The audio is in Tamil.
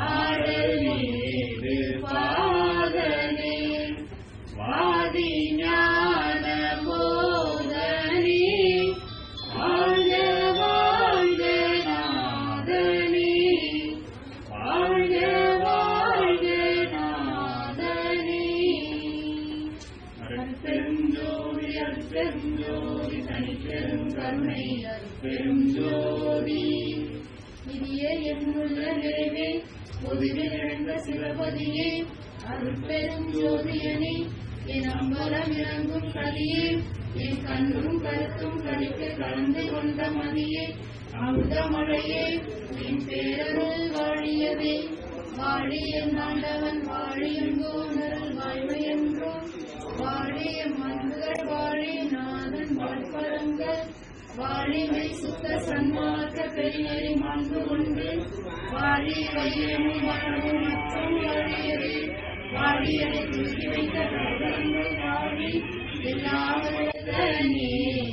ஆடல் மீது பாதனே வாதி ஞான போதனே வாழ்க வாழ்க நாதனே வாழ்க வாழ்க நாதனே. அருட்பெருஞ்சோதி அருட்பெருஞ்சோதி தனிப்பெரும் கருணை அருட்பெரும் ஜோதி நிதிய என்னுள்ள நிறைவே பொதுவில் எழுந்த சிவபதியே அருட்பெரும் ஜோதியனே என் அம்பலம் இறங்கும் கதியே என் கண்ணும் கருத்தும் கழிக்க கலந்து கொண்ட மதியே அமுதமழையே என் பேரருள் வாழியவே வாழிய ஆண்டவன் வாழியங்கோனருள் வாழ்வையன்றோ வாழிய மன்கள் வாழி நாதன் வாழ்பரங்கள் வாழிமை சுத்த சன்மார்க்க பெரியரை மாண்பு கொண்டு வாழி வையமும் வளமும் மற்றும் வாழியவே வாழியரை தூக்கி வைத்த வாழி எல்லாவற்றையும்